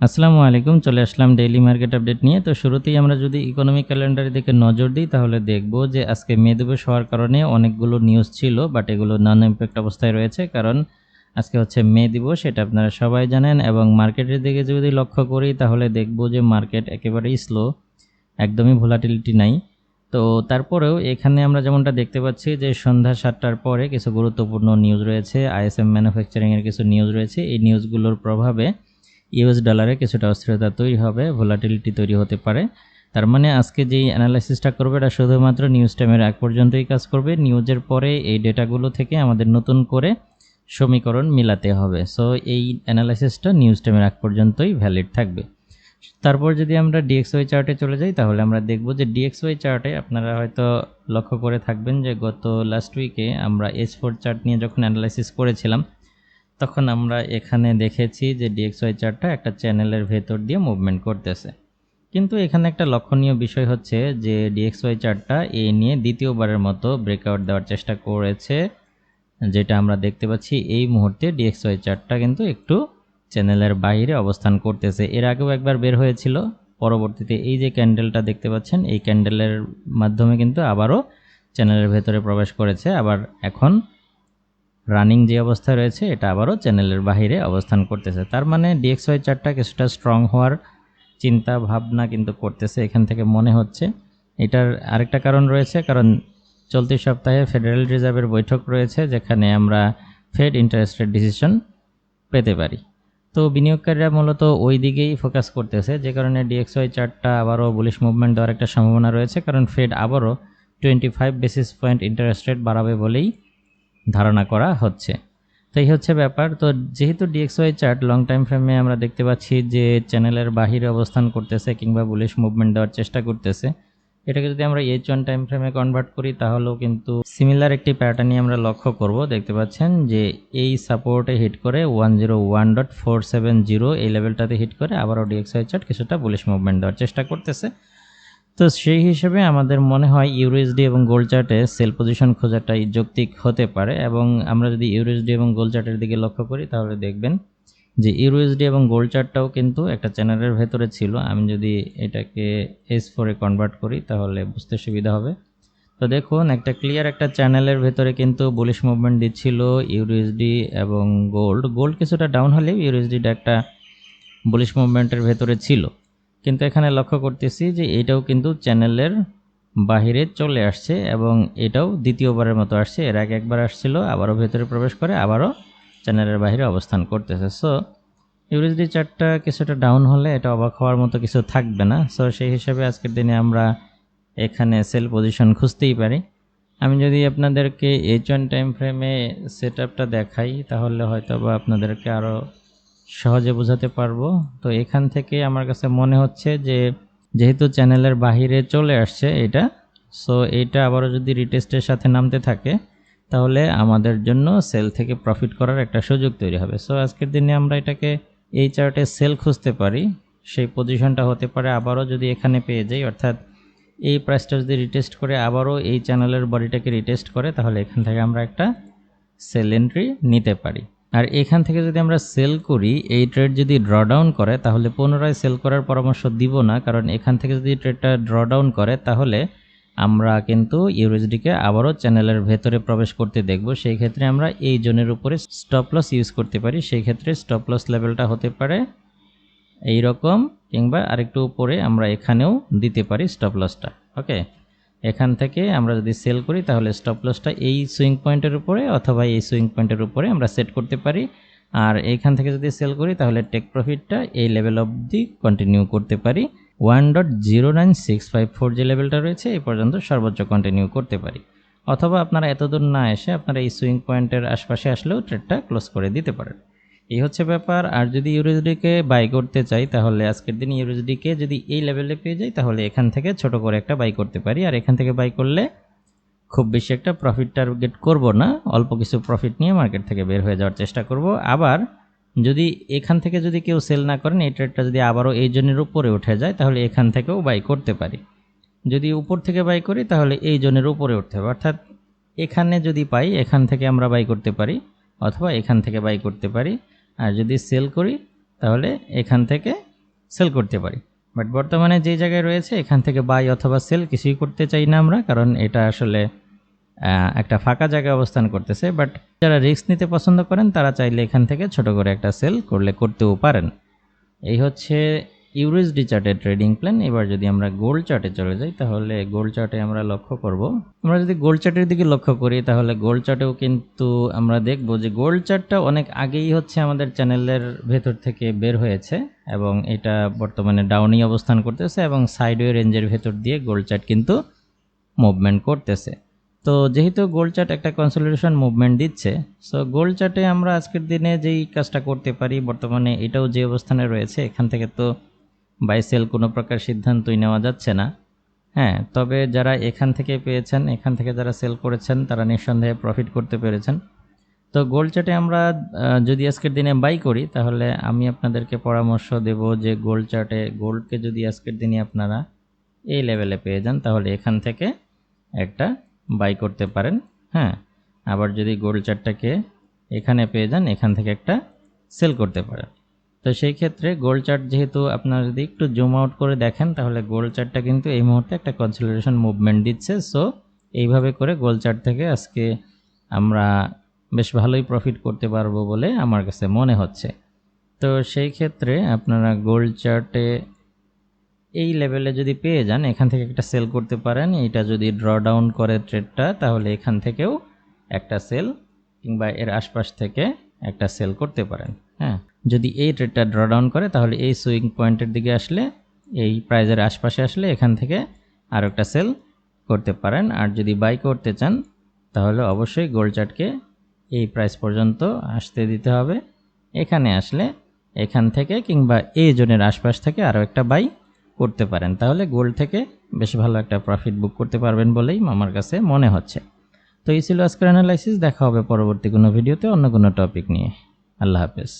আসসালামু আলাইকুম, চলে আসলাম ডেইলি মার্কেট আপডেট নিয়ে। তো শুরুতেই আমরা যদি ইকোনমিক ক্যালেন্ডারের দিকে নজর দিই তাহলে দেখব যে আজকে মে দিবস হওয়ার কারণে অনেকগুলো নিউজ ছিল, বাট এগুলো নন ইম্প্যাক্ট অবস্থায় রয়েছে, কারণ আজকে হচ্ছে মে দিবস, এটা আপনারা সবাই জানেন। এবং মার্কেটের দিকে যদি লক্ষ্য করি তাহলে দেখব যে মার্কেট একেবারেই স্লো, একদমই ভোলাটিলিটি নাই। তো তারপরেও এখানে আমরা যেমনটা দেখতে পাচ্ছি যে সন্ধ্যা 7টার পরে কিছু গুরুত্বপূর্ণ নিউজ রয়েছে, আইএসএম ম্যানুফ্যাকচারিংয়ের কিছু নিউজ রয়েছে। এই নিউজগুলোর প্রভাবে ইউএস ডলারে কিছুটা অস্থিরতা তৈরি হবে, ভোলাটিলিটি তৈরি হতে পারে। তার মানে আজকে যেই অ্যানালাইসিসটা করবে এটা শুধুমাত্র নিউজ টাইমের আগ পর্যন্তই কাজ করবে। নিউজের পরে এই ডেটাগুলো থেকে আমাদের নতুন করে সমীকরণ মিলাতে হবে। সো এই অ্যানালাইসিসটা নিউজ টাইমের আগ পর্যন্তই ভ্যালিড থাকবে। তারপর যদি আমরা DXY চার্টে চলে যাই তাহলে আমরা দেখব যে DXY চার্টে আপনারা হয়তো লক্ষ্য করে থাকবেন যে গত লাস্ট উইকে আমরা S4 চার্ট নিয়ে যখন অ্যানালাইসিস করেছিলাম তখন আমরা এখানে দেখেছি যে DXY চার্টটা একটা চ্যানেলের ভেতর দিয়ে মুভমেন্ট করতেছে। কিন্তু এখানে একটা লক্ষণীয় বিষয় হচ্ছে যে DXY চার্টটা এই নিয়ে দ্বিতীয়বারের মতো ব্রেকআউট দেওয়ার চেষ্টা করেছে, যেটা আমরা দেখতে পাচ্ছি এই মুহূর্তে DXY চার্টটা কিন্তু একটু চ্যানেলের বাইরে অবস্থান করতেছে। এর আগেও একবার বের হয়েছিল, পরবর্তীতে এই যে ক্যান্ডেলটা দেখতে পাচ্ছেন এই ক্যান্ডেলের মাধ্যমে কিন্তু আবারও চ্যানেলের ভেতরে প্রবেশ করেছে। আবার এখন রানিং যে অবস্থায় রয়েছে এটা আবারও চ্যানেলের বাইরে অবস্থান করতেছে। তার মানে DXY চার্টটা কিছুটা স্ট্রং হওয়ার চিন্তা ভাবনা কিন্তু করতেছে এখান থেকে মনে হচ্ছে। এটার আরেকটা কারণ রয়েছে, কারণ চলতি সপ্তাহে ফেডারেল রিজার্ভের বৈঠক রয়েছে যেখানে আমরা ফেড ইন্টারেস্ট রেট ডিসিশন পেতে পারি। তো বিনিয়োগকারীরা মূলত ওই দিকেই ফোকাস করতেছে, যে কারণে DXY চার্টটা আবারও বুলিশ মুভমেন্ট দেওয়ার একটা সম্ভাবনা রয়েছে, কারণ ফেড আবারও 25 বেসিস পয়েন্ট ইন্টারেস্ট রেট বাড়াবে বলেই ধারণা করা হচ্ছে। তো এই হচ্ছে ব্যাপার। তো যেহেতু DXY চার্ট লং টাইম ফ্রেমে আমরা দেখতে পাচ্ছি যে চ্যানেলের বাহিরে অবস্থান করতেছে কিংবা বুলিশ মুভমেন্ট দেওয়ার চেষ্টা করতেছে, এটাকে যদি আমরা H1 টাইম ফ্রেমে কনভার্ট করি তাহলেও কিন্তু সিমিলার একটি প্যাটার্নই আমরা লক্ষ্য করব। দেখতে পাচ্ছেন যে এই সাপোর্টে হিট করে 101.470 এই লেভেলটাতে হিট করে আবারও DXY চার্ট কিছুটা বুলিশ মুভমেন্ট দেওয়ার চেষ্টা করতেছে। তো সেই হিসেবে আমাদের মনে হয় EURUSD এবং গোল্ড চার্টে সেল পজিশন খোঁজাটাই যৌক্তিক হতে পারে। এবং আমরা যদি EURUSD এবং গোল্ড চার্টের দিকে লক্ষ্য করি তাহলে দেখবেন যে EURUSD এবং গোল্ড চার্টটাও কিন্তু একটা চ্যানেলের ভেতরে ছিল। আমি যদি এটাকে S4 এ কনভার্ট করি তাহলে বুঝতে সুবিধা হবে। তো দেখুন একটা ক্লিয়ার একটা চ্যানেলের ভেতরে কিন্তু বুলিশ মুভমেন্ট দিচ্ছিল EURUSD এবং গোল্ড কিছুটা ডাউন হলেও EURUSDটা একটা বুলিশ মুভমেন্টের ভেতরে ছিল। কিন্তু এখানে লক্ষ্য করতেছি যে এটাও কিন্তু চ্যানেলের বাহিরে চলে আসছে এবং এটাও দ্বিতীয়বারের মতো আসছে। এর আগে একবার আসছিল, আবারও ভেতরে প্রবেশ করে আবারও চ্যানেলের বাহিরে অবস্থান করতেছে। সো EURUSD চার্টটা কিছুটা ডাউন হলে এটা অবাক হওয়ার মতো কিছু থাকবে না। সো সেই হিসাবে আজকের দিনে আমরা এখানে সেল পজিশন খুঁজতেই পারি। আমি যদি আপনাদেরকে H1 টাইম ফ্রেমে সেট আপটা দেখাই তাহলে হয়তো বা আপনাদেরকে আরও সহজে বোঝাতে পারবো। তো এখান থেকে আমার কাছে মনে হচ্ছে যে যেহেতু চ্যানেলের বাহিরে চলে আসছে এটা, সো এইটা আবারও যদি রিটেস্টের সাথে নামতে থাকে তাহলে আমাদের জন্য সেল থেকে প্রফিট করার একটা সুযোগ তৈরি হবে। সো আজকের দিনে আমরা এটাকে এই চার্টে সেল খুঁজতে পারি। সেই পজিশনটা হতে পারে আবারও যদি এখানে পেয়ে যাই, অর্থাৎ এই প্রাইসটা যদি রিটেস্ট করে আবারও এই চ্যানেলের বডিটাকে রিটেস্ট করে তাহলে এখান থেকে আমরা একটা সেল এন্ট্রি নিতে পারি। আর এখান থেকে যদি আমরা সেল করি, এই ট্রেড যদি ড্রডাউন করে তাহলে পুনরায় সেল করার পরামর্শ দিব না, কারণ এখান থেকে যদি ট্রেডটা ড্রডাউন করে তাহলে আমরা কিন্তু ইউএসডিকে আবারও চ্যানেলের ভেতরে প্রবেশ করতে দেখব। সেই ক্ষেত্রে আমরা এই জোনের উপরে স্টপ লস ইউজ করতে পারি। সেই ক্ষেত্রে স্টপ লস লেভেলটা হতে পারে এই রকম, কিংবা আরেকটু উপরে আমরা এখানেও দিতে পারি স্টপ লসটা। ওকে, এখান থেকে আমরা যদি সেল করি তাহলে স্টপ লসটা এই সুইং পয়েন্টের উপরে অথবা এই সুইং পয়েন্টের উপরে আমরা সেট করতে পারি। আর এইখান থেকে যদি সেল করি তাহলে টেক প্রফিটটা এই লেভেল অবধি কন্টিনিউ করতে পারি। 1.09654 যে লেভেলটা রয়েছে এই পর্যন্ত সর্বোচ্চ কন্টিনিউ করতে পারি, অথবা আপনারা এতদূর না এসে আপনারা এই সুইং পয়েন্টের আশপাশে আসলেও ট্রেডটা ক্লোজ করে দিতে পারেন। এই হচ্ছে ব্যাপার। আর যদি ইউরুসডিকে বাই করতে চাই তাহলে আজকের দিন ইউরুসডিকে যদি এই লেভেলে পেয়ে যাই তাহলে এখান থেকে ছোট করে একটা বাই করতে পারি। আর এখান থেকে বাই করলে খুব বেশি একটা প্রফিট টার্গেট করব না, অল্প কিছু প্রফিট নিয়ে মার্কেট থেকে বের হয়ে যাওয়ার চেষ্টা করব। আবার যদি এখান থেকে যদি কেউ সেল না করেন, এই ট্রেডটা যদি আবারও এই জোনের উপরে উঠে যায় তাহলে এখান থেকেও বাই করতে পারি। যদি উপর থেকে বাই করি তাহলে এই জোনের উপরে উঠতে হবে, অর্থাৎ এখানে যদি পাই এখান থেকে আমরা বাই করতে পারি অথবা এখান থেকে বাই করতে পারি। আর যদি সেল করি তাহলে এখান থেকে সেল করতে পারি। বাট বর্তমানে যে জায়গায় রয়েছে এখান থেকে বাই অথবা সেল কিছুই করতে চাই না আমরা, কারণ এটা আসলে একটা ফাঁকা জায়গায় অবস্থান করতেছে। বাট যারা রিস্ক নিতে পছন্দ করেন তারা চাইলে এখান থেকে ছোট করে একটা সেল করতেও পারেন। এই হচ্ছে ইউরুএসডি চার্টের ট্রেডিং প্ল্যান। এবার যদি আমরা গোল্ড চার্টে চলে যাই তাহলে গোল্ড চার্টে আমরা লক্ষ্য করব, আমরা যদি গোল্ড চার্টের দিকে লক্ষ্য করি তাহলে গোল্ড চার্টেও কিন্তু আমরা দেখব যে গোল্ড চার্টটা অনেক আগেই হচ্ছে আমাদের চ্যানেলের ভেতর থেকে বের হয়েছে এবং এটা বর্তমানে ডাউনই অবস্থান করতেছে এবং সাইডওয়ে রেঞ্জের ভেতর দিয়ে গোল্ড চার্ট কিন্তু মুভমেন্ট করতেছে। তো যেহেতু গোল্ড চার্ট একটা কনসলিডেশন মুভমেন্ট দিচ্ছে, সো গোল্ড চার্টে আমরা আজকের দিনে যেই কাজটা করতে পারি, বর্তমানে এটাও যে অবস্থানে রয়েছে এখান থেকে তো বাই সেল কোনো প্রকার সিদ্ধান্তই নেওয়া যাচ্ছে না। হ্যাঁ, তবে যারা এখান থেকে পেয়েছেন, এখান থেকে যারা সেল করেছেন তারা নিঃসন্দেহে প্রফিট করতে পেরেছেন। তো গোল্ড চার্টে আমরা যদি আজকের দিনে বাই করি তাহলে আমি আপনাদেরকে পরামর্শ দেব যে গোল্ড চার্টে গোল্ডকে যদি আজকের দিনে আপনারা এই লেভেলে পেয়ে যান তাহলে এখান থেকে একটা বাই করতে পারেন। হ্যাঁ, আবার যদি গোল্ড চার্টটাকে এখানে পেয়ে যান এখান থেকে একটা সেল করতে পারেন। তো সেই ক্ষেত্রে গোল্ড চার্ট যেহেতু আপনারা যদি একটু জুম আউট করে দেখেন তাহলে গোল্ড চার্টটা কিন্তু এই মুহূর্তে একটা কনসলিডেশন মুভমেন্ট দিচ্ছে। সো এইভাবে করে গোল্ড চার্ট থেকে আজকে আমরা বেশ ভালোই প্রফিট করতে পারবো বলে আমার কাছে মনে হচ্ছে। তো সেই ক্ষেত্রে আপনারা গোল্ড চার্টে এই লেভেলে যদি পেয়ে যান এখান থেকে একটা সেল করতে পারেন। এটা যদি ড্র ডাউন করে ট্রেডটা তাহলে এখান থেকেও একটা সেল কিংবা এর আশপাশ থেকে একটা সেল করতে পারেন। হ্যাঁ, যদি এই ট্রেডটা ড্র ডাউন করে তাহলে এই সুইং পয়েন্টের দিকে আসলে, এই প্রাইজের আশপাশে আসলে এখান থেকে আরও একটা সেল করতে পারেন। আর যদি বাই করতে চান তাহলে অবশ্যই গোল্ড চার্টকে এই প্রাইস পর্যন্ত আসতে দিতে হবে। এখানে আসলে এখান থেকে কিংবা এই জোনের আশপাশ থেকে আরও একটা বাই করতে পারেন, তাহলে গোল্ড থেকে বেশ ভালো একটা প্রফিট বুক করতে পারবেন বলেই আমার কাছে মনে হচ্ছে। তো এই ছিল আজকের অ্যানালাইসিস। দেখা হবে পরবর্তী কোনো ভিডিওতে অন্য কোনো টপিক নিয়ে। আল্লাহ হাফেজ।